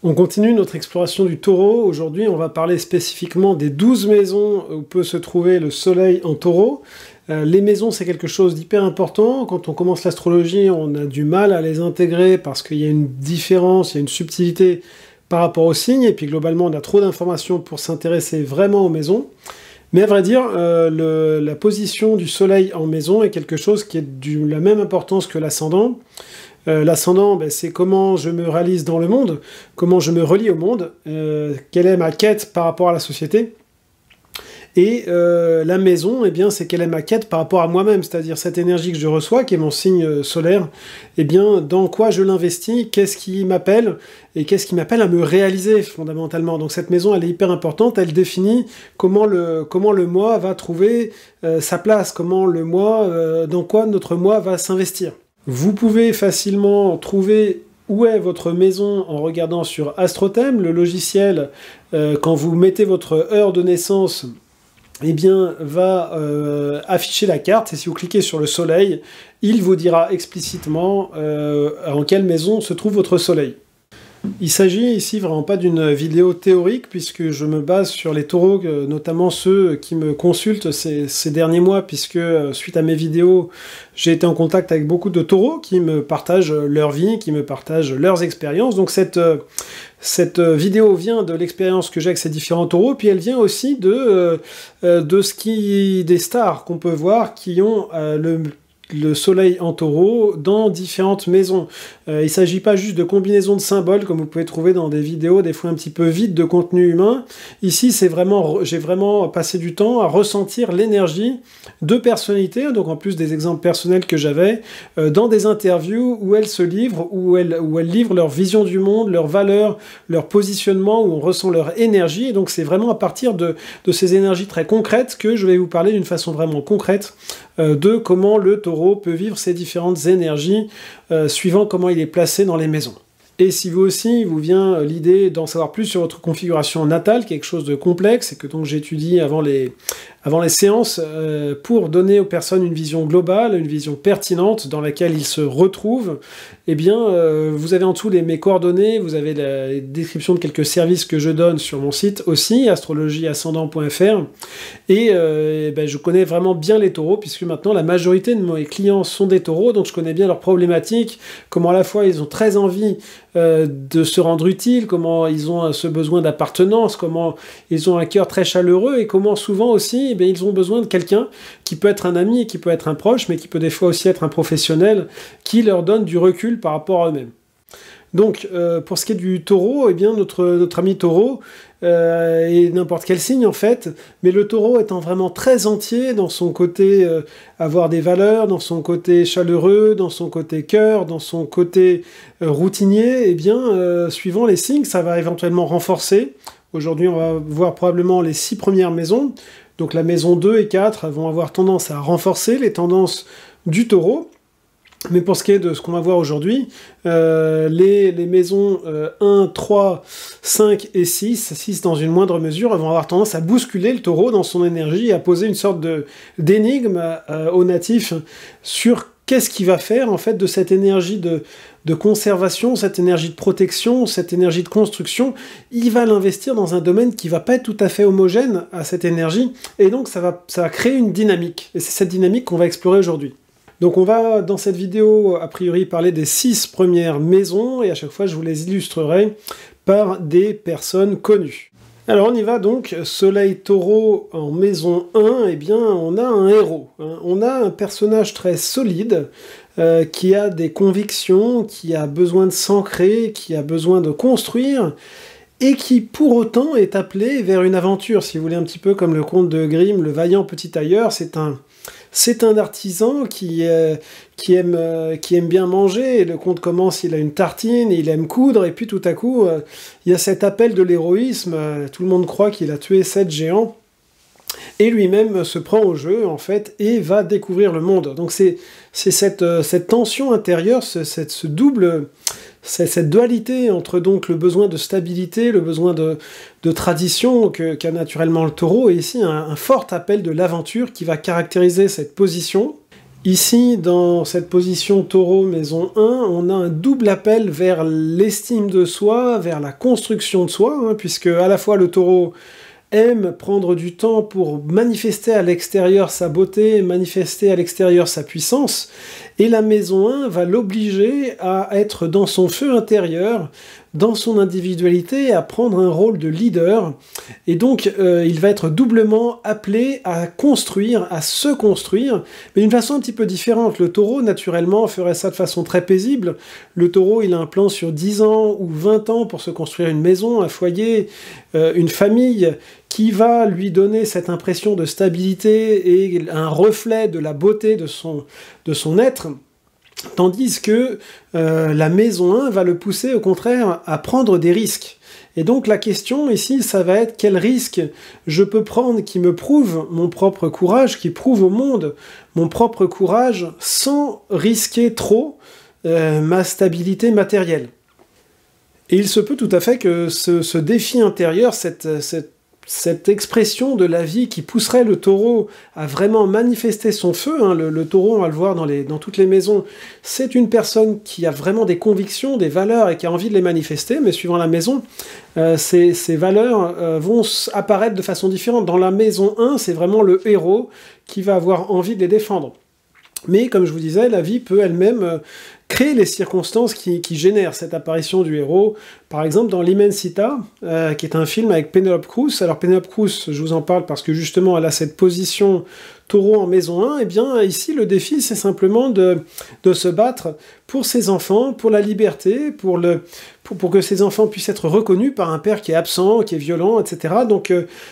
On continue notre exploration du Taureau. Aujourd'hui, on va parler spécifiquement des 12 maisons où peut se trouver le soleil en Taureau. Les maisons, c'est quelque chose d'hyper important. Quand on commence l'astrologie, on a du mal à les intégrer parce qu'il y a une différence, il y a une subtilité par rapport aux signes. Et puis globalement, on a trop d'informations pour s'intéresser vraiment aux maisons. Mais à vrai dire, la position du soleil en maison est quelque chose qui est de la même importance que l'ascendant. L'ascendant, c'est comment je me réalise dans le monde, comment je me relie au monde, quelle est ma quête par rapport à la société. Et la maison, c'est quelle est ma quête par rapport à moi-même, c'est-à-dire cette énergie que je reçois, qui est mon signe solaire, dans quoi je l'investis, qu'est-ce qui m'appelle, et qu'est-ce qui m'appelle à me réaliser fondamentalement. Donc cette maison, elle est hyper importante, elle définit comment le moi va trouver sa place, comment le moi, dans quoi notre moi va s'investir. Vous pouvez facilement trouver où est votre maison en regardant sur AstroThème, le logiciel, quand vous mettez votre heure de naissance, va afficher la carte, et si vous cliquez sur le soleil, il vous dira explicitement en quelle maison se trouve votre soleil. Il s'agit ici vraiment pas d'une vidéo théorique, puisque je me base sur les taureaux, notamment ceux qui me consultent ces derniers mois, puisque suite à mes vidéos, j'ai été en contact avec beaucoup de taureaux qui me partagent leur vie, qui me partagent leurs expériences. Donc cette vidéo vient de l'expérience que j'ai avec ces différents taureaux, puis elle vient aussi des stars qu'on peut voir qui ont le soleil en taureau dans différentes maisons. Il ne s'agit pas juste de combinaisons de symboles comme vous pouvez trouver dans des vidéos des fois un petit peu vides de contenu humain. Ici, j'ai vraiment passé du temps à ressentir l'énergie de personnalités, donc en plus des exemples personnels que j'avais, dans des interviews où elles se livrent, où elles livrent leur vision du monde, leurs valeurs, leur positionnement, où on ressent leur énergie. Et donc c'est vraiment à partir de ces énergies très concrètes que je vais vous parler d'une façon vraiment concrète de comment le taureau peut vivre ces différentes énergies suivant comment il est placé dans les maisons. Et si vous aussi, vous vient l'idée d'en savoir plus sur votre configuration natale, quelque chose de complexe, et que donc j'étudie avant les séances, pour donner aux personnes une vision globale, une vision pertinente dans laquelle ils se retrouvent, vous avez en dessous mes coordonnées, vous avez la description de quelques services que je donne sur mon site aussi, astrologieascendant.fr, et je connais vraiment bien les taureaux, puisque maintenant la majorité de mes clients sont des taureaux, donc je connais bien leurs problématiques, comment à la fois ils ont très envie de se rendre utile, comment ils ont ce besoin d'appartenance, comment ils ont un cœur très chaleureux, et comment souvent aussi ils ont besoin de quelqu'un qui peut être un ami, qui peut être un proche, mais qui peut des fois aussi être un professionnel, qui leur donne du recul par rapport à eux-mêmes. Donc, pour ce qui est du taureau, notre ami taureau, et n'importe quel signe en fait, mais le taureau étant vraiment très entier dans son côté avoir des valeurs, dans son côté chaleureux, dans son côté cœur, dans son côté routinier, suivant les signes, ça va éventuellement renforcer. Aujourd'hui, on va voir probablement les 6 premières maisons, donc la maison 2 et 4 vont avoir tendance à renforcer les tendances du taureau. Mais pour ce qui est de ce qu'on va voir aujourd'hui, les maisons 1, 3, 5 et 6 dans une moindre mesure, vont avoir tendance à bousculer le taureau dans son énergie et à poser une sorte d'énigme au natif sur qu'est-ce qu'il va faire en fait de cette énergie de conservation, cette énergie de protection, cette énergie de construction. Il va l'investir dans un domaine qui va pas être tout à fait homogène à cette énergie, et donc ça va créer une dynamique. Et c'est cette dynamique qu'on va explorer aujourd'hui. Donc on va, dans cette vidéo, a priori, parler des 6 premières maisons, et à chaque fois, je vous les illustrerai par des personnes connues. Alors on y va donc, Soleil Taureau en maison 1, on a un héros. On a un personnage très solide, qui a des convictions, qui a besoin de s'ancrer, qui a besoin de construire, et qui pour autant est appelé vers une aventure, si vous voulez, un petit peu comme le conte de Grimm, le vaillant petit tailleur. C'est un artisan qui aime bien manger, et le conte commence, il a une tartine, il aime coudre, et puis tout à coup, il y a cet appel de l'héroïsme, tout le monde croit qu'il a tué 7 géants, et lui-même se prend au jeu, en fait, et va découvrir le monde. Donc c'est cette tension intérieure, cette dualité entre donc le besoin de stabilité, le besoin de tradition qu'a naturellement le taureau, et ici un fort appel de l'aventure qui va caractériser cette position. Ici, dans cette position taureau maison 1, on a un double appel vers l'estime de soi, vers la construction de soi, hein, puisque à la fois le taureau aime prendre du temps pour manifester à l'extérieur sa beauté, manifester à l'extérieur sa puissance, et la maison 1 va l'obliger à être dans son feu intérieur, dans son individualité, à prendre un rôle de leader, et donc il va être doublement appelé à construire, à se construire, mais d'une façon un petit peu différente. Le taureau, naturellement, ferait ça de façon très paisible. Le taureau, il a un plan sur 10 ans ou 20 ans pour se construire une maison, un foyer, une famille, qui va lui donner cette impression de stabilité et un reflet de la beauté de son être. Tandis que la maison 1 va le pousser au contraire à prendre des risques. Et donc la question ici, ça va être quel risque je peux prendre qui me prouve mon propre courage, qui prouve au monde mon propre courage sans risquer trop ma stabilité matérielle. Et il se peut tout à fait que ce défi intérieur, cette expression de la vie qui pousserait le taureau à vraiment manifester son feu, hein, le taureau, on va le voir dans toutes les maisons, c'est une personne qui a vraiment des convictions, des valeurs et qui a envie de les manifester, mais suivant la maison, ces valeurs vont apparaître de façon différente. Dans la maison 1, c'est vraiment le héros qui va avoir envie de les défendre. Mais comme je vous disais, la vie peut elle-même créer les circonstances qui génèrent cette apparition du héros. Par exemple, dans L'Immensità, qui est un film avec Penelope Cruz. Alors Penelope Cruz, je vous en parle parce que justement, elle a cette position taureau en maison 1. Et bien ici, le défi, c'est simplement de se battre pour ses enfants, pour la liberté, pour que ses enfants puissent être reconnus par un père qui est absent, qui est violent, etc. Donc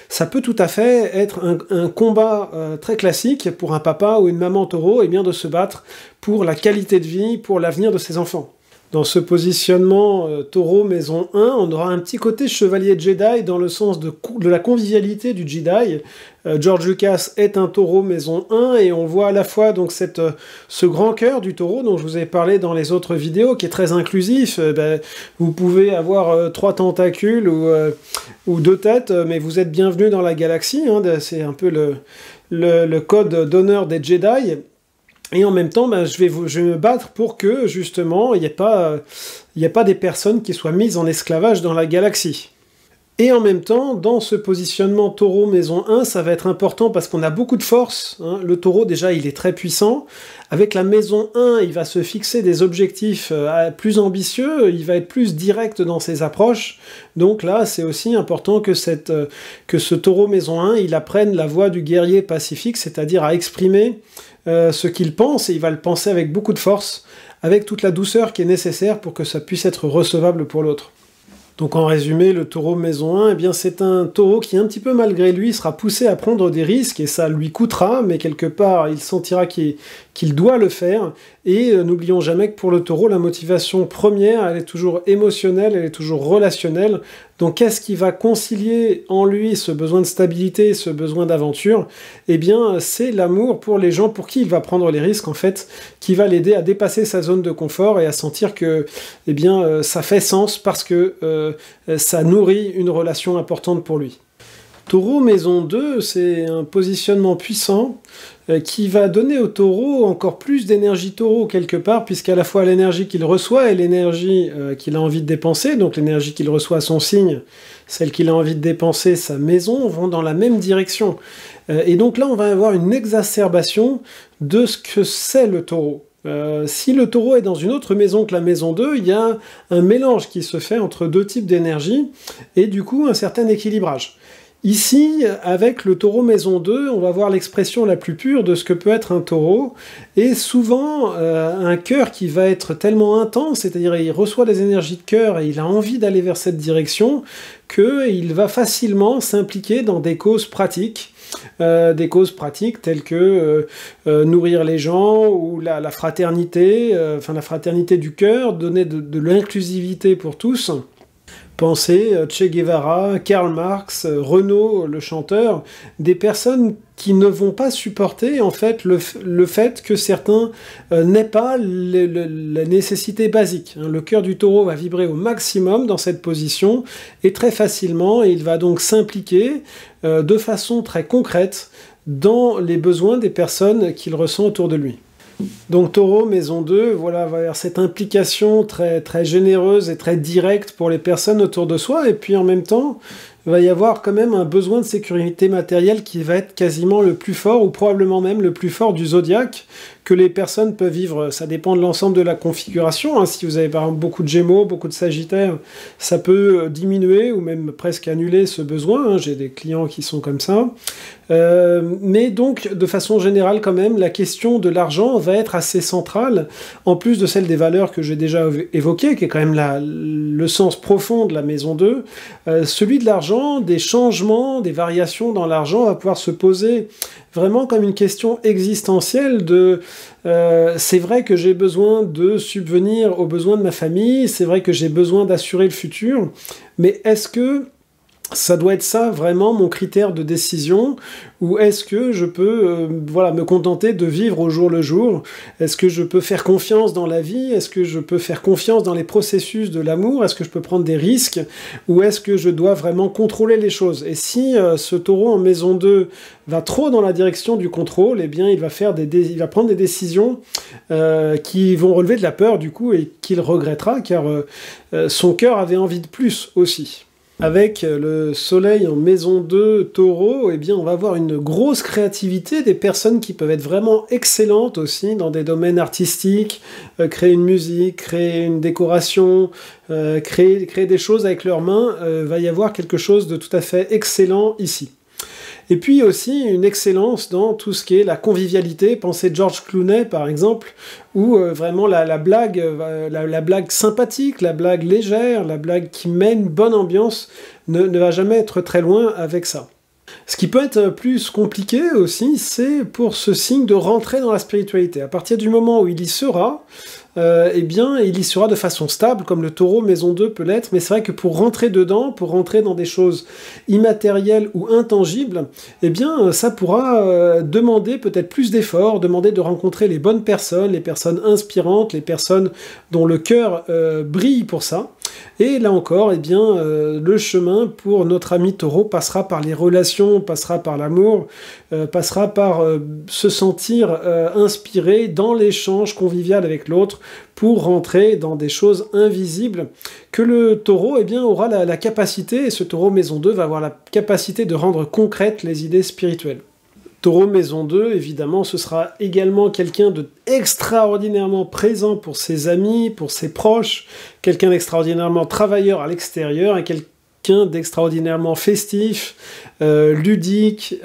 ça peut tout à fait être un combat très classique pour un papa ou une maman taureau, et bien de se battre pour la qualité de vie, pour l'avenir de ses enfants. Dans ce positionnement taureau maison 1, on aura un petit côté chevalier Jedi dans le sens de la convivialité du Jedi. George Lucas est un taureau maison 1 et on voit à la fois donc ce grand cœur du taureau dont je vous ai parlé dans les autres vidéos, qui est très inclusif. Vous pouvez avoir 3 tentacules ou 2 têtes, mais vous êtes bienvenus dans la galaxie. Hein, c'est un peu le code d'honneur des Jedi. Et en même temps, je vais me battre pour que, justement, il n'y ait pas des personnes qui soient mises en esclavage dans la galaxie. Et en même temps, dans ce positionnement taureau maison 1, ça va être important parce qu'on a beaucoup de force. Hein. Le taureau, déjà, il est très puissant. Avec la maison 1, il va se fixer des objectifs plus ambitieux, il va être plus direct dans ses approches. Donc là, c'est aussi important que ce taureau maison 1, il apprenne la voie du guerrier pacifique, c'est-à-dire à exprimer ce qu'il pense, et il va le penser avec beaucoup de force, avec toute la douceur qui est nécessaire pour que ça puisse être recevable pour l'autre. Donc en résumé, le taureau maison 1, eh bien c'est un taureau qui, un petit peu malgré lui, sera poussé à prendre des risques, et ça lui coûtera, mais quelque part, il sentira qu'il doit le faire. Et n'oublions jamais que pour le taureau, la motivation première, elle est toujours émotionnelle, elle est toujours relationnelle. Donc qu'est-ce qui va concilier en lui ce besoin de stabilité, ce besoin d'aventure? Eh bien, c'est l'amour pour les gens pour qui il va prendre les risques, en fait, qui va l'aider à dépasser sa zone de confort et à sentir que, eh bien, ça fait sens parce que ça nourrit une relation importante pour lui. Taureau maison 2, c'est un positionnement puissant qui va donner au taureau encore plus d'énergie taureau quelque part, puisqu'à la fois l'énergie qu'il reçoit et l'énergie qu'il a envie de dépenser, donc l'énergie qu'il reçoit à son signe, celle qu'il a envie de dépenser, sa maison, vont dans la même direction. Et donc là, on va avoir une exacerbation de ce que c'est le taureau. Si le taureau est dans une autre maison que la maison 2, il y a un mélange qui se fait entre 2 types d'énergie, et du coup un certain équilibrage. Ici, avec le taureau maison 2, on va voir l'expression la plus pure de ce que peut être un taureau, et souvent un cœur qui va être tellement intense, c'est-à-dire il reçoit des énergies de cœur et il a envie d'aller vers cette direction, qu'il va facilement s'impliquer dans des causes pratiques. Des causes pratiques telles que nourrir les gens, ou la fraternité, la fraternité du cœur, donner de l'inclusivité pour tous. Pensez Che Guevara, Karl Marx, Renaud, le chanteur, des personnes qui ne vont pas supporter en fait le fait que certains n'aient pas la nécessité basique. Le cœur du taureau va vibrer au maximum dans cette position, et très facilement, il va donc s'impliquer de façon très concrète dans les besoins des personnes qu'il ressent autour de lui. Donc Taureau, maison 2, voilà, va y avoir cette implication très, très généreuse et très directe pour les personnes autour de soi, et puis en même temps, il va y avoir quand même un besoin de sécurité matérielle qui va être quasiment le plus fort, ou probablement même le plus fort du zodiaque, que les personnes peuvent vivre. Ça dépend de l'ensemble de la configuration, hein. Si vous avez par exemple beaucoup de Gémeaux, beaucoup de Sagittaires, ça peut diminuer ou même presque annuler ce besoin, hein. J'ai des clients qui sont comme ça. Mais donc, de façon générale quand même, la question de l'argent va être assez centrale, en plus de celle des valeurs que j'ai déjà évoquées, qui est quand même le sens profond de la maison 2. Celui de l'argent, des changements, des variations dans l'argent va pouvoir se poser vraiment comme une question existentielle de c'est vrai que j'ai besoin de subvenir aux besoins de ma famille, c'est vrai que j'ai besoin d'assurer le futur, mais est-ce que ça doit être ça vraiment mon critère de décision, ou est-ce que je peux voilà, me contenter de vivre au jour le jour? Est-ce que je peux faire confiance dans la vie? Est-ce que je peux faire confiance dans les processus de l'amour? Est-ce que je peux prendre des risques? Ou est-ce que je dois vraiment contrôler les choses? Et si ce taureau en maison 2 va trop dans la direction du contrôle, eh bien il va prendre des décisions qui vont relever de la peur du coup, et qu'il regrettera, car son cœur avait envie de plus aussi. Avec le soleil en maison 2, taureau, eh bien on va avoir une grosse créativité, des personnes qui peuvent être vraiment excellentes aussi dans des domaines artistiques, créer une musique, créer une décoration, créer des choses avec leurs mains, va y avoir quelque chose de tout à fait excellent ici. Et puis aussi une excellence dans tout ce qui est la convivialité. Pensez George Clooney par exemple, où vraiment la blague sympathique, la blague légère, la blague qui met une bonne ambiance ne va jamais être très loin avec ça. Ce qui peut être plus compliqué aussi, c'est pour ce signe de rentrer dans la spiritualité. À partir du moment où il y sera, eh bien, il y sera de façon stable, comme le taureau maison 2 peut l'être, mais c'est vrai que pour rentrer dedans, pour rentrer dans des choses immatérielles ou intangibles, eh bien, ça pourra demander peut-être plus d'efforts, demander de rencontrer les bonnes personnes, les personnes inspirantes, les personnes dont le cœur brille pour ça. Et là encore, eh bien, le chemin pour notre ami taureau passera par les relations, passera par l'amour, passera par se sentir inspiré dans l'échange convivial avec l'autre pour rentrer dans des choses invisibles que le taureau eh bien, aura la capacité, et ce taureau maison 2 va avoir la capacité de rendre concrètes les idées spirituelles. Taureau maison 2, évidemment, ce sera également quelqu'un d'extraordinairement présent pour ses amis, pour ses proches, quelqu'un d'extraordinairement travailleur à l'extérieur, et quelqu'un d'extraordinairement festif, ludique,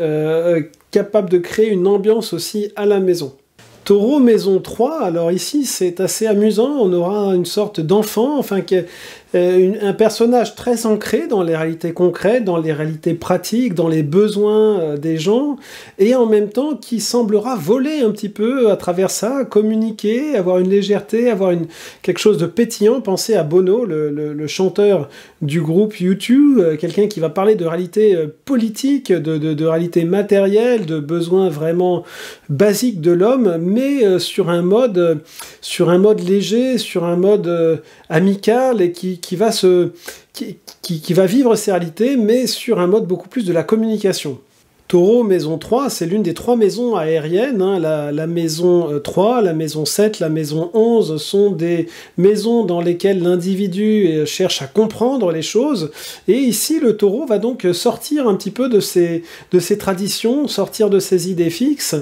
capable de créer une ambiance aussi à la maison. Taureau maison 3, alors ici c'est assez amusant, on aura une sorte d'enfant, enfin un personnage très ancré dans les réalités concrètes, dans les réalités pratiques, dans les besoins des gens, et en même temps qui semblera voler un petit peu à travers ça, communiquer, avoir une légèreté, avoir quelque chose de pétillant. Pensez à Bono, le chanteur du groupe U2, quelqu'un qui va parler de réalité politique, de réalité matérielle, de besoins vraiment basiques de l'homme, mais sur un mode léger, sur un mode amical, et qui va vivre ses réalités, mais sur un mode beaucoup plus de la communication. Taureau, maison 3, c'est l'une des 3 maisons aériennes, hein. La maison 3, la maison 7, la maison 11 sont des maisons dans lesquelles l'individu cherche à comprendre les choses, et ici le taureau va donc sortir un petit peu de ses traditions, sortir de ses idées fixes,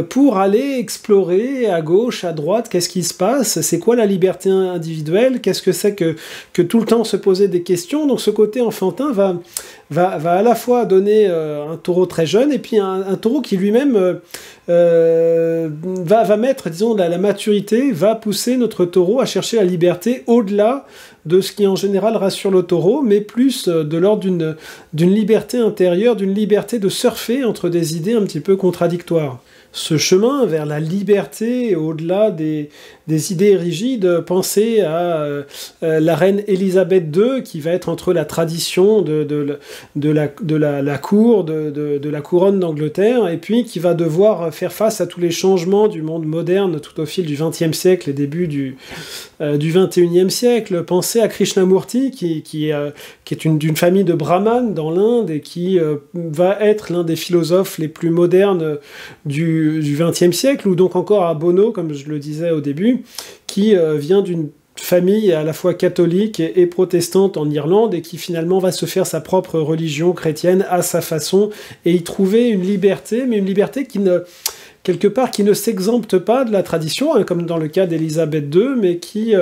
pour aller explorer à gauche, à droite, qu'est-ce qui se passe, c'est quoi la liberté individuelle, qu'est-ce que c'est que tout le temps se poser des questions. Donc ce côté enfantin va à la fois donner un taureau très jeune, et puis un taureau qui lui-même va mettre, disons, la maturité, va pousser notre taureau à chercher la liberté au-delà de ce qui en général rassure le taureau, mais plus de l'ordre d'une liberté intérieure, d'une liberté de surfer entre des idées un petit peu contradictoires. Ce chemin vers la liberté au-delà des idées rigides, pensez à la reine Élisabeth II, qui va être entre la tradition de la cour, de la couronne d'Angleterre, et puis qui va devoir faire face à tous les changements du monde moderne tout au fil du XXe siècle et début du XXIe siècle. Pensez à Krishnamurti, qui est d'une famille de brahmanes dans l'Inde et qui va être l'un des philosophes les plus modernes du XXe siècle, ou donc encore à Bono, comme je le disais au début, qui vient d'une famille à la fois catholique et protestante en Irlande et qui finalement va se faire sa propre religion chrétienne à sa façon et y trouver une liberté, mais une liberté qui ne s'exempte pas de la tradition, hein, comme dans le cas d'Élisabeth II, mais qui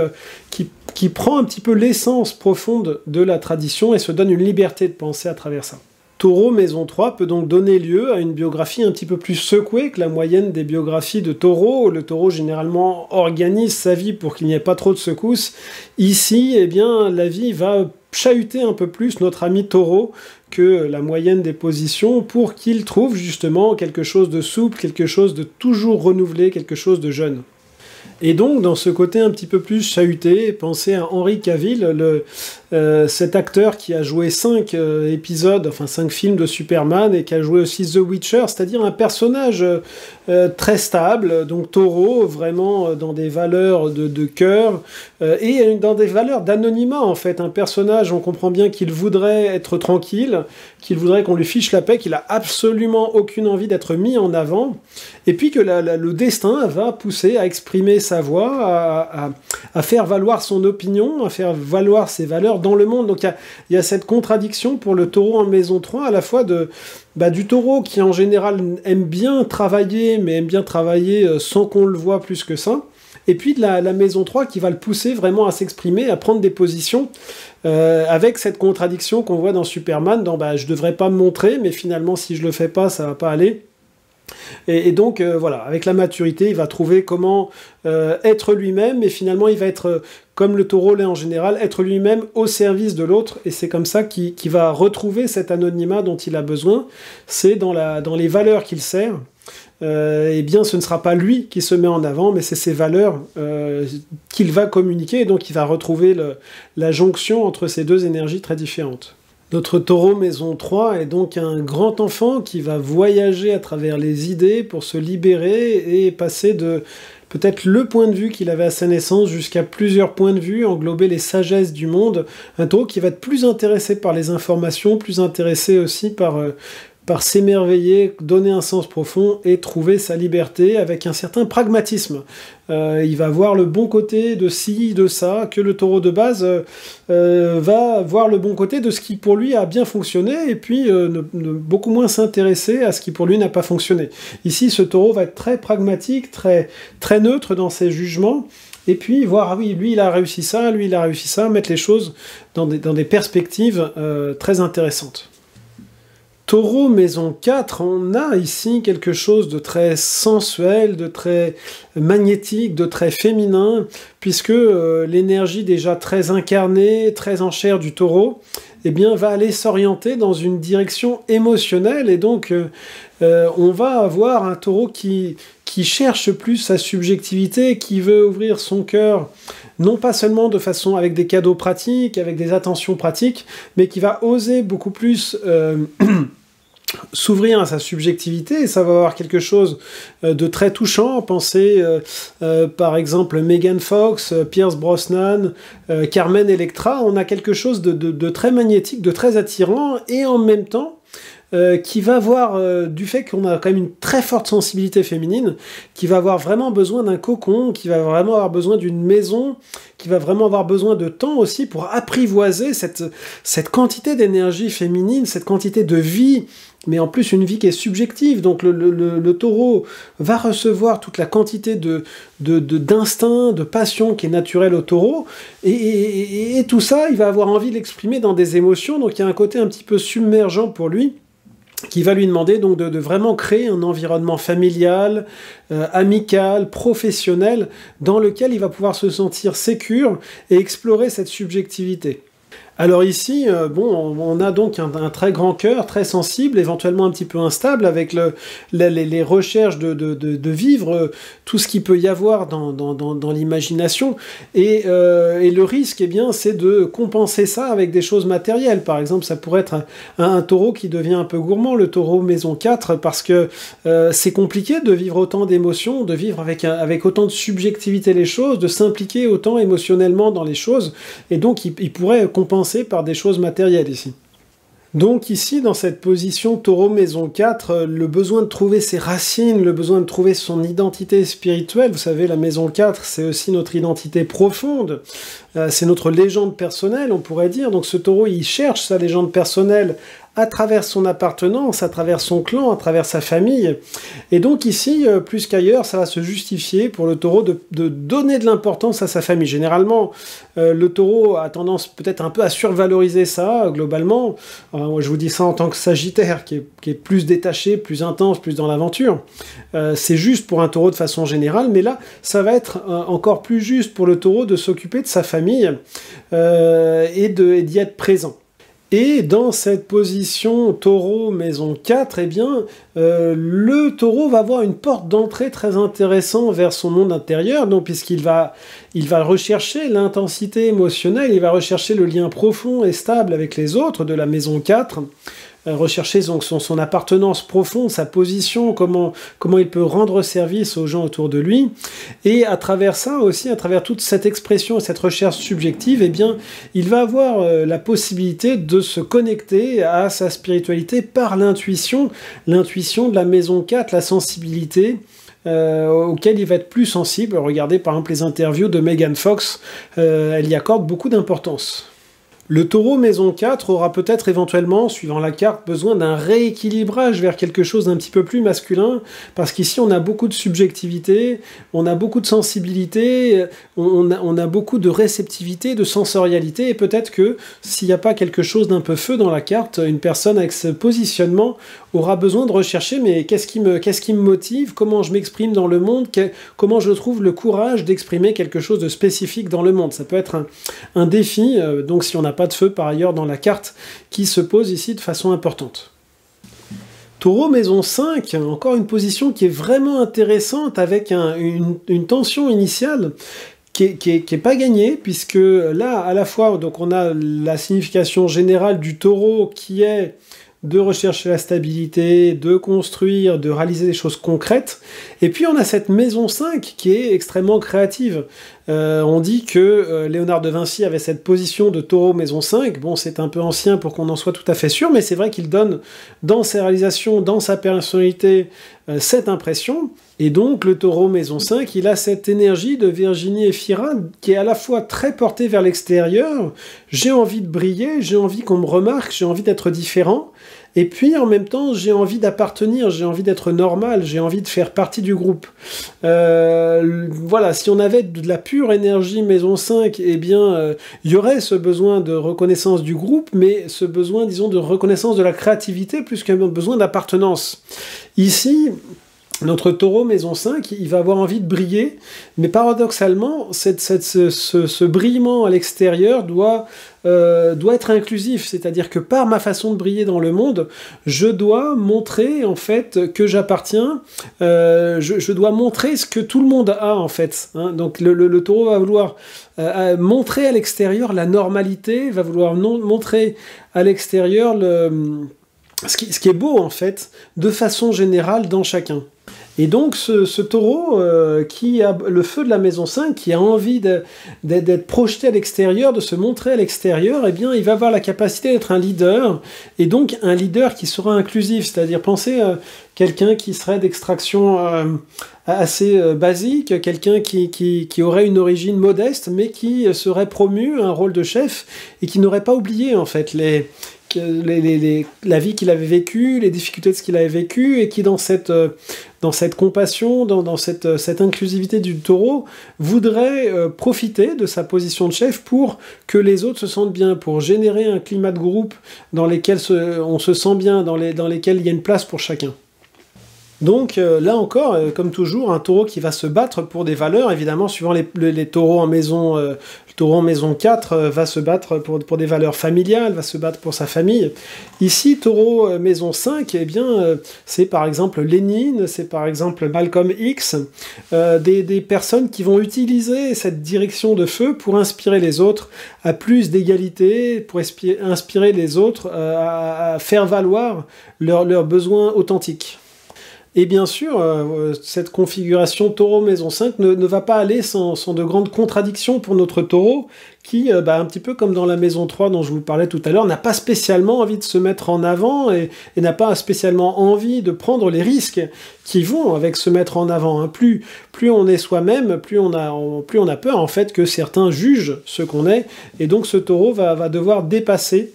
prend un petit peu l'essence profonde de la tradition et se donne une liberté de penser à travers ça. Taureau, maison 3, peut donc donner lieu à une biographie un petit peu plus secouée que la moyenne des biographies de Taureau. Le Taureau, généralement, organise sa vie pour qu'il n'y ait pas trop de secousses. Ici, eh bien, la vie va chahuter un peu plus notre ami Taureau que la moyenne des positions pour qu'il trouve justement quelque chose de souple, quelque chose de toujours renouvelé, quelque chose de jeune. Et donc, dans ce côté un petit peu plus chahuté, pensez à Henry Cavill, cet acteur qui a joué 5 épisodes, enfin 5 films de Superman, et qui a joué aussi The Witcher, c'est-à-dire un personnage très stable, donc Taureau, vraiment dans des valeurs de cœur, et dans des valeurs d'anonymat, en fait. Un personnage, on comprend bien qu'il voudrait être tranquille, qu'il voudrait qu'on lui fiche la paix, qu'il a absolument aucune envie d'être mis en avant, et puis que le destin va pousser à exprimer sa voix, à faire valoir son opinion, à faire valoir ses valeurs dans le monde. Donc il y a cette contradiction pour le Taureau en maison 3, à la fois du Taureau qui en général aime bien travailler, mais aime bien travailler sans qu'on le voit plus que ça, et puis de la maison 3 qui va le pousser vraiment à s'exprimer, à prendre des positions, avec cette contradiction qu'on voit dans Superman, je devrais pas me montrer, mais finalement si je le fais pas, ça va pas aller. Et donc, voilà, avec la maturité, il va trouver comment être lui-même, et finalement, il va être, comme le Taureau l'est en général, être lui-même au service de l'autre, et c'est comme ça qu'il va retrouver cet anonymat dont il a besoin. C'est dans les valeurs qu'il sert. Eh bien, ce ne sera pas lui qui se met en avant, mais c'est ses valeurs qu'il va communiquer, et donc il va retrouver la jonction entre ces deux énergies très différentes. Notre Taureau maison 3 est donc un grand enfant qui va voyager à travers les idées pour se libérer et passer de peut-être le point de vue qu'il avait à sa naissance jusqu'à plusieurs points de vue, englober les sagesses du monde. Un Taureau qui va être plus intéressé par les informations, plus intéressé aussi par s'émerveiller, donner un sens profond et trouver sa liberté avec un certain pragmatisme. Il va voir le bon côté de ci, de ça, que le Taureau de base va voir le bon côté de ce qui pour lui a bien fonctionné, et puis beaucoup moins s'intéresser à ce qui pour lui n'a pas fonctionné. Ici, ce Taureau va être très pragmatique, très, très neutre dans ses jugements, et puis voir, ah oui, lui il a réussi ça, lui il a réussi ça, mettre les choses dans des perspectives très intéressantes. Taureau maison 4, on a ici quelque chose de très sensuel, de très magnétique, de très féminin, puisque l'énergie déjà très incarnée, très en chair du Taureau, eh bien, va aller s'orienter dans une direction émotionnelle, et donc on va avoir un Taureau qui cherche plus sa subjectivité, qui veut ouvrir son cœur, non pas seulement de façon avec des cadeaux pratiques, avec des attentions pratiques, mais qui va oser beaucoup plus s'ouvrir à sa subjectivité, et ça va avoir quelque chose de très touchant. Pensez par exemple Megan Fox, Pierce Brosnan, Carmen Electra. On a quelque chose de très magnétique, de très attirant, et en même temps qui va avoir, du fait qu'on a quand même une très forte sensibilité féminine, qui va avoir vraiment besoin d'un cocon, qui va vraiment avoir besoin d'une maison, qui va vraiment avoir besoin de temps aussi pour apprivoiser cette quantité d'énergie féminine, cette quantité de vie, mais en plus une vie qui est subjective. Donc le Taureau va recevoir toute la quantité d'instinct, de passion qui est naturelle au Taureau, et tout ça, il va avoir envie de l'exprimer dans des émotions, donc il y a un côté un petit peu submergent pour lui, qui va lui demander donc de vraiment créer un environnement familial, amical, professionnel, dans lequel il va pouvoir se sentir sécure et explorer cette subjectivité. Alors ici, bon, on a donc un très grand cœur, très sensible, éventuellement un petit peu instable, avec les recherches de vivre tout ce qu'il peut y avoir dans l'imagination. Et le risque, eh bien, c'est de compenser ça avec des choses matérielles. Par exemple, ça pourrait être un taureau qui devient un peu gourmand, le taureau maison 4, parce que c'est compliqué de vivre autant d'émotions, de vivre avec autant de subjectivité les choses, de s'impliquer autant émotionnellement dans les choses. Et donc, il pourrait compenser par des choses matérielles ici. Donc ici, dans cette position taureau maison 4, le besoin de trouver ses racines, le besoin de trouver son identité spirituelle, vous savez, la maison 4, c'est aussi notre identité profonde, c'est notre légende personnelle, on pourrait dire. Donc ce taureau, il cherche sa légende personnelle à travers son appartenance, à travers son clan, à travers sa famille. Et donc ici, plus qu'ailleurs, ça va se justifier pour le taureau de donner de l'importance à sa famille. Généralement, le taureau a tendance peut-être un peu à survaloriser ça, globalement. Moi, je vous dis ça en tant que Sagittaire, qui est plus détaché, plus intense, plus dans l'aventure. C'est juste pour un taureau de façon générale, mais là, ça va être encore plus juste pour le taureau de s'occuper de sa famille et d'y être présent. Et dans cette position taureau maison 4, eh bien, le taureau va avoir une porte d'entrée très intéressante vers son monde intérieur, donc puisqu'il va rechercher l'intensité émotionnelle, il va rechercher le lien profond et stable avec les autres de la maison 4, rechercher donc son appartenance profonde, sa position, comment il peut rendre service aux gens autour de lui. Et à travers ça aussi, à travers toute cette expression et cette recherche subjective, eh bien, il va avoir la possibilité de se connecter à sa spiritualité par l'intuition de la maison 4, la sensibilité, auquel il va être plus sensible. Regardez par exemple les interviews de Megan Fox, elle y accorde beaucoup d'importance. Le taureau maison 4 aura peut-être éventuellement, suivant la carte, besoin d'un rééquilibrage vers quelque chose d'un petit peu plus masculin, parce qu'ici on a beaucoup de subjectivité, on a beaucoup de sensibilité, on a beaucoup de réceptivité, de sensorialité, et peut-être que s'il n'y a pas quelque chose d'un peu feu dans la carte, une personne avec ce positionnement aura besoin de rechercher, mais qu'est-ce qui me motive, comment je m'exprime dans le monde, comment je trouve le courage d'exprimer quelque chose de spécifique dans le monde. Ça peut être un défi, donc si on n'a pas de feu par ailleurs dans la carte, qui se pose ici de façon importante. Taureau maison 5, encore une position qui est vraiment intéressante avec une tension initiale qui est pas gagnée, puisque là, à la fois, donc on a la signification générale du taureau qui est de rechercher la stabilité, de construire, de réaliser des choses concrètes. Et puis on a cette maison 5 qui est extrêmement créative. On dit que Léonard de Vinci avait cette position de taureau maison 5. Bon, c'est un peu ancien pour qu'on en soit tout à fait sûr, mais c'est vrai qu'il donne dans ses réalisations, dans sa personnalité, cette impression. Et donc le taureau maison 5, il a cette énergie de Virginie Efira qui est à la fois très portée vers l'extérieur. J'ai envie de briller, j'ai envie qu'on me remarque, j'ai envie d'être différent. Et puis, en même temps, j'ai envie d'appartenir, j'ai envie d'être normal, j'ai envie de faire partie du groupe. Voilà, si on avait de la pure énergie maison 5, eh bien, il y aurait ce besoin de reconnaissance du groupe, mais ce besoin, disons, de reconnaissance de la créativité, plus qu'un besoin d'appartenance. Ici, notre taureau maison 5, il va avoir envie de briller, mais paradoxalement, ce brillement à l'extérieur doit être inclusif, c'est-à-dire que par ma façon de briller dans le monde, je dois montrer en fait que j'appartiens, je dois montrer ce que tout le monde a en fait. Hein. Donc le taureau va vouloir montrer à l'extérieur la normalité, va vouloir montrer à l'extérieur ce qui est beau en fait, de façon générale dans chacun. Et donc ce taureau qui a le feu de la maison 5, qui a envie d'être projeté à l'extérieur, de se montrer à l'extérieur, eh bien il va avoir la capacité d'être un leader, et donc un leader qui sera inclusif, c'est-à-dire pensez à quelqu'un qui serait d'extraction assez basique, quelqu'un qui aurait une origine modeste, mais qui serait promu à un rôle de chef, et qui n'aurait pas oublié en fait la vie qu'il avait vécue, les difficultés de ce qu'il avait vécu, et qui dans cette compassion, dans cette inclusivité du taureau, voudrait profiter de sa position de chef pour que les autres se sentent bien, pour générer un climat de groupe dans lesquels on se sent bien, dans lesquels il y a une place pour chacun. Donc là encore, comme toujours, un taureau qui va se battre pour des valeurs, évidemment, suivant les taureaux en maison, le taureau en maison 4 va se battre pour des valeurs familiales, va se battre pour sa famille. Ici, taureau maison 5, eh bien, c'est par exemple Lénine, c'est par exemple Malcolm X, des personnes qui vont utiliser cette direction de feu pour inspirer les autres à plus d'égalité, pour inspirer les autres à faire valoir leurs besoins authentiques. Et bien sûr, cette configuration taureau maison 5 ne va pas aller sans de grandes contradictions pour notre taureau, qui, un petit peu comme dans la maison 3 dont je vous parlais tout à l'heure, n'a pas spécialement envie de se mettre en avant et n'a pas spécialement envie de prendre les risques qui vont avec se mettre en avant. Hein. Plus on est soi-même, plus on a peur en fait que certains jugent ce qu'on est, et donc ce taureau va devoir dépasser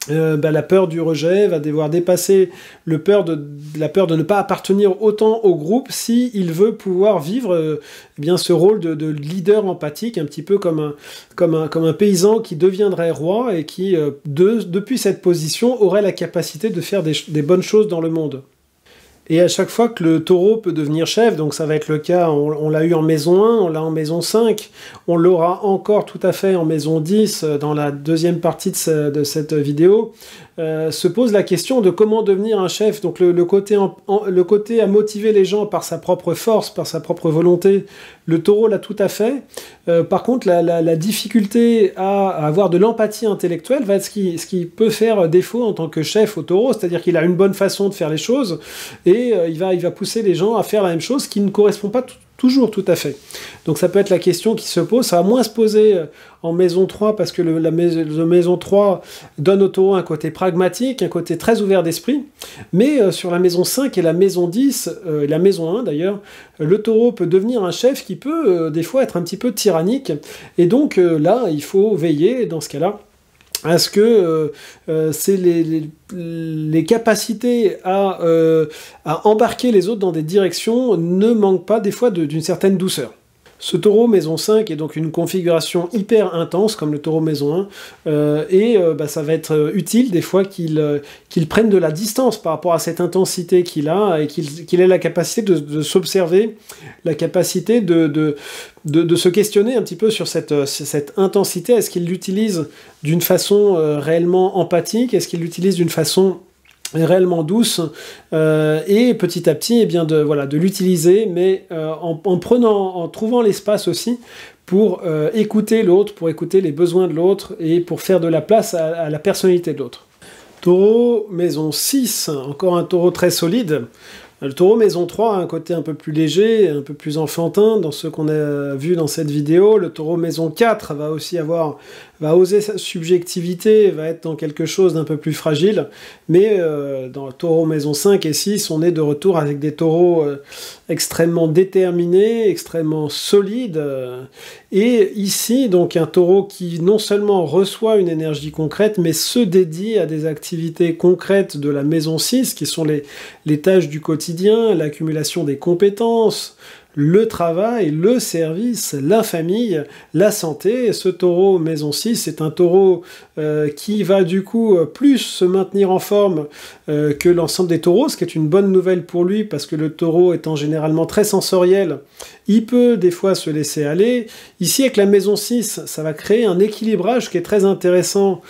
la peur du rejet, va devoir dépasser la peur de ne pas appartenir autant au groupe s'il veut pouvoir vivre ce rôle de leader empathique, un petit peu comme un paysan qui deviendrait roi et qui, depuis cette position, aurait la capacité de faire des bonnes choses dans le monde. Et à chaque fois que le taureau peut devenir chef, donc ça va être le cas, on l'a eu en maison 1, on l'a en maison 5, on l'aura encore tout à fait en maison 10 dans la deuxième partie de cette vidéo, se pose la question de comment devenir un chef. Donc le côté à motiver les gens par sa propre force, par sa propre volonté, le taureau l'a tout à fait. Par contre, la difficulté à avoir de l'empathie intellectuelle va être ce qui peut faire défaut en tant que chef au taureau, c'est-à-dire qu'il a une bonne façon de faire les choses, et il va pousser les gens à faire la même chose qui ne correspond pas toujours tout à fait. Donc ça peut être la question qui se pose, ça va moins se poser en maison 3 parce que la maison 3 donne au taureau un côté pragmatique, un côté très ouvert d'esprit, mais sur la maison 5 et la maison 10, la maison 1 d'ailleurs, le taureau peut devenir un chef qui peut des fois être un petit peu tyrannique, et donc là il faut veiller dans ce cas-là à ce que c'est les capacités à embarquer les autres dans des directions ne manquent pas des fois d'une certaine douceur. Ce taureau maison 5 est donc une configuration hyper intense, comme le taureau maison 1, et ça va être utile des fois qu'il prenne de la distance par rapport à cette intensité qu'il a, et qu'il ait la capacité de s'observer, la capacité de se questionner un petit peu sur cette intensité. Est-ce qu'il l'utilise d'une façon réellement empathique? Est-ce qu'il l'utilise d'une façon réellement douce, et petit à petit de l'utiliser, mais en trouvant l'espace aussi pour écouter l'autre, pour écouter les besoins de l'autre et pour faire de la place à la personnalité de l'autre. Taureau maison 6, encore un taureau très solide. Le taureau maison 3 a un côté un peu plus léger, un peu plus enfantin dans ce qu'on a vu dans cette vidéo. Le taureau maison 4 va oser sa subjectivité, va être dans quelque chose d'un peu plus fragile, mais dans le taureau maison 5 et 6, on est de retour avec des taureaux extrêmement déterminés, extrêmement solides, et ici, donc un taureau qui non seulement reçoit une énergie concrète, mais se dédie à des activités concrètes de la maison 6, qui sont les tâches du quotidien, l'accumulation des compétences, le travail, le service, la famille, la santé. Et ce taureau maison 6, c'est un taureau qui va du coup plus se maintenir en forme que l'ensemble des taureaux, ce qui est une bonne nouvelle pour lui, parce que le taureau étant généralement très sensoriel, il peut des fois se laisser aller. Ici, avec la maison 6, ça va créer un équilibrage qui est très intéressant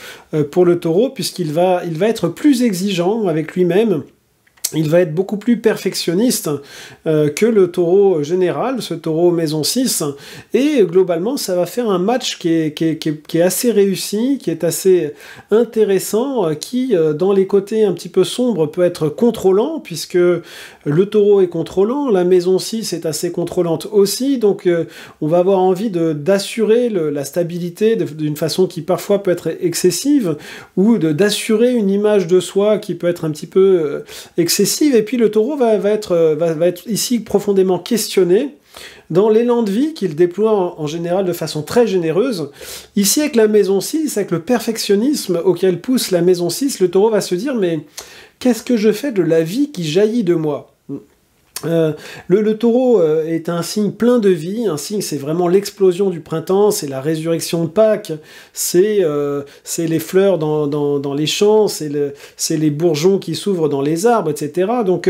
pour le taureau, puisqu'il va être plus exigeant avec lui-même. Il va être beaucoup plus perfectionniste que le taureau général, ce taureau maison 6, et globalement ça va faire un match qui est assez réussi, qui est assez intéressant, qui dans les côtés un petit peu sombres peut être contrôlant, puisque le taureau est contrôlant, la maison 6 est assez contrôlante aussi, donc on va avoir envie d'assurer la stabilité d'une façon qui parfois peut être excessive, ou d'assurer une image de soi qui peut être un petit peu excessive. Et puis le taureau va être ici profondément questionné dans l'élan de vie qu'il déploie en général de façon très généreuse. Ici, avec la maison 6, avec le perfectionnisme auquel pousse la maison 6, le taureau va se dire « mais qu'est-ce que je fais de la vie qui jaillit de moi ?» Le taureau est un signe plein de vie, un signe, c'est vraiment l'explosion du printemps, c'est la résurrection de Pâques, c'est les fleurs dans les champs, c'est les bourgeons qui s'ouvrent dans les arbres, etc. Donc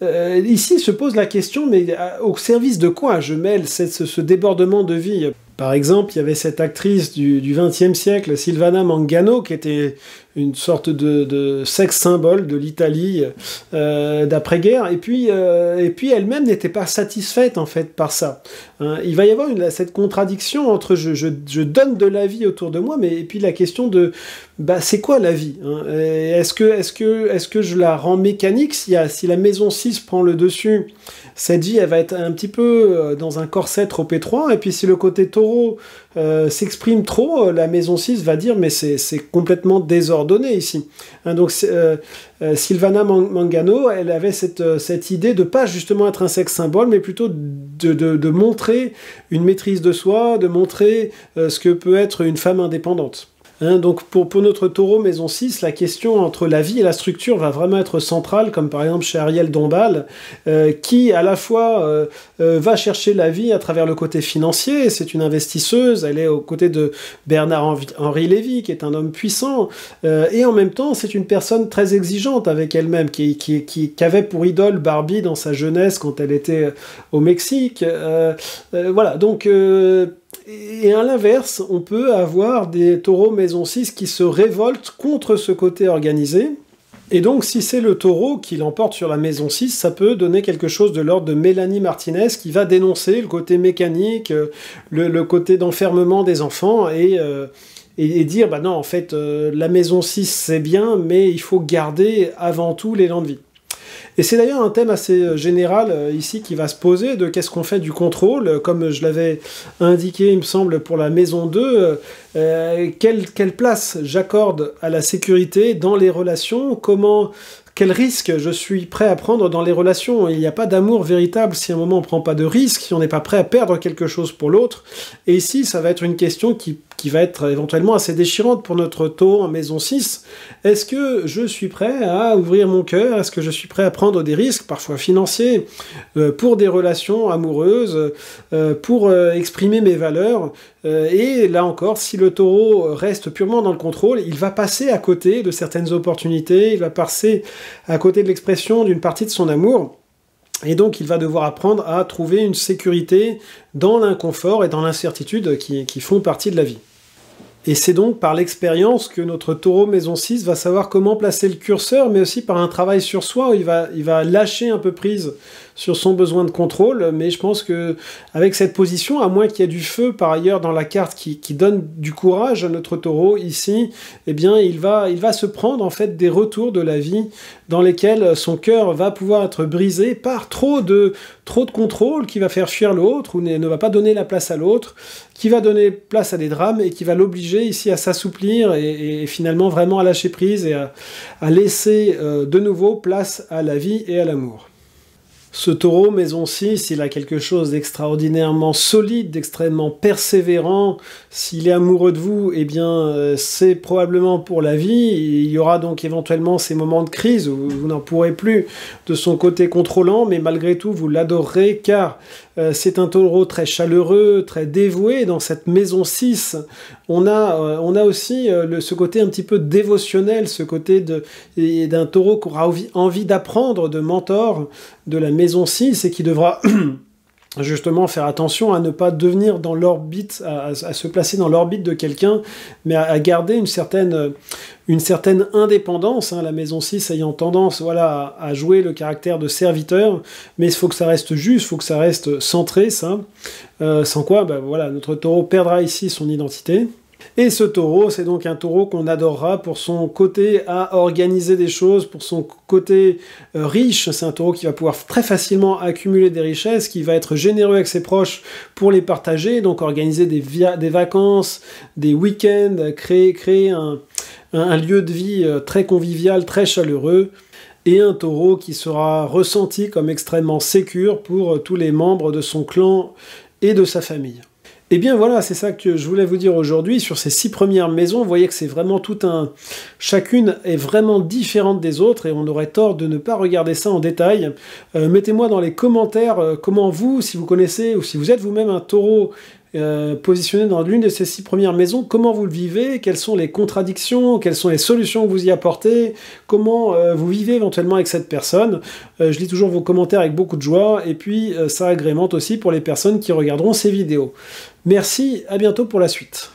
ici se pose la question, mais au service de quoi je mêle ce débordement de vie? Par exemple, il y avait cette actrice du XXe siècle, Silvana Mangano, qui était une sorte de sexe symbole de l'Italie d'après-guerre, et puis elle-même n'était pas satisfaite en fait par ça. Hein, il va y avoir cette contradiction entre je donne de la vie autour de moi, et puis la question de c'est quoi la vie, hein? Est-ce que je la rends mécanique si la maison 6 prend le dessus? Cette vie, elle va être un petit peu dans un corset trop étroit, et puis si le côté taureau s'exprime trop, la maison 6 va dire mais c'est complètement désordonné ici. Hein, donc Silvana Mangano, elle avait cette idée de pas justement être un sexe symbole, mais plutôt de montrer une maîtrise de soi, de montrer ce que peut être une femme indépendante. Hein, donc pour notre taureau maison 6, la question entre la vie et la structure va vraiment être centrale, comme par exemple chez Ariel Dombal, qui à la fois va chercher la vie à travers le côté financier, c'est une investisseuse, elle est aux côtés de Bernard-Henri Lévy, qui est un homme puissant, et en même temps c'est une personne très exigeante avec elle-même, qui avait pour idole Barbie dans sa jeunesse quand elle était au Mexique. Voilà, donc... Et à l'inverse, on peut avoir des taureaux maison 6 qui se révoltent contre ce côté organisé. Et donc, si c'est le taureau qui l'emporte sur la maison 6, ça peut donner quelque chose de l'ordre de Mélanie Martinez qui va dénoncer le côté mécanique, le côté d'enfermement des enfants et dire, non, en fait, la maison 6, c'est bien, mais il faut garder avant tout l'élan de vie. Et c'est d'ailleurs un thème assez général ici qui va se poser de qu'est-ce qu'on fait du contrôle, comme je l'avais indiqué, il me semble, pour la maison 2, quelle place j'accorde à la sécurité dans les relations, quel risque je suis prêt à prendre dans les relations. Il n'y a pas d'amour véritable si à un moment on ne prend pas de risque, si on n'est pas prêt à perdre quelque chose pour l'autre. Et ici, ça va être une question qui va être éventuellement assez déchirante pour notre taureau en maison 6. Est-ce que je suis prêt à ouvrir mon cœur? Est-ce que je suis prêt à prendre des risques, parfois financiers, pour des relations amoureuses, pour exprimer mes valeurs? Et là encore, si le taureau reste purement dans le contrôle, il va passer à côté de certaines opportunités, il va passer à côté de l'expression d'une partie de son amour. Et donc, il va devoir apprendre à trouver une sécurité dans l'inconfort et dans l'incertitude qui font partie de la vie. Et c'est donc par l'expérience que notre taureau maison 6 va savoir comment placer le curseur, mais aussi par un travail sur soi où il va lâcher un peu prise sur son besoin de contrôle. Mais je pense que avec cette position, à moins qu'il y ait du feu par ailleurs dans la carte qui donne du courage à notre taureau ici, eh bien il va se prendre en fait des retours de la vie dans lesquels son cœur va pouvoir être brisé par trop de contrôle qui va faire fuir l'autre ou ne va pas donner la place à l'autre, qui va donner place à des drames et qui va l'obliger ici à s'assouplir et finalement vraiment à lâcher prise et à laisser de nouveau place à la vie et à l'amour. Ce taureau, maison 6, il a quelque chose d'extraordinairement solide, d'extrêmement persévérant. S'il est amoureux de vous, eh bien, c'est probablement pour la vie. Il y aura donc éventuellement ces moments de crise où vous n'en pourrez plus de son côté contrôlant, mais malgré tout, vous l'adorerez car c'est un taureau très chaleureux, très dévoué. Dans cette maison 6, on a aussi ce côté un petit peu dévotionnel, ce côté d'un taureau qui aura envie d'apprendre, de mentor de la maison 6 et qui devra justement faire attention à ne pas devenir dans l'orbite, à se placer dans l'orbite de quelqu'un, mais à garder une certaine indépendance, hein, la maison 6 ayant tendance à jouer le caractère de serviteur, mais il faut que ça reste juste, il faut que ça reste centré, ça. Sans quoi, notre taureau perdra ici son identité. Et ce taureau, c'est donc un taureau qu'on adorera pour son côté à organiser des choses, pour son côté riche. C'est un taureau qui va pouvoir très facilement accumuler des richesses, qui va être généreux avec ses proches pour les partager, donc organiser des vacances, des week-ends, créer un lieu de vie très convivial, très chaleureux. Et un taureau qui sera ressenti comme extrêmement sécure pour tous les membres de son clan et de sa famille. Et bien voilà, c'est ça que je voulais vous dire aujourd'hui sur ces 6 premières maisons. Vous voyez que c'est vraiment tout un... Chacune est vraiment différente des autres et on aurait tort de ne pas regarder ça en détail. Mettez-moi dans les commentaires comment vous, si vous connaissez ou si vous êtes vous-même un taureau positionné dans l'une de ces 6 premières maisons, comment vous le vivez, quelles sont les contradictions, quelles sont les solutions que vous y apportez, comment vous vivez éventuellement avec cette personne. Je lis toujours vos commentaires avec beaucoup de joie et puis ça agrémente aussi pour les personnes qui regarderont ces vidéos. Merci, à bientôt pour la suite.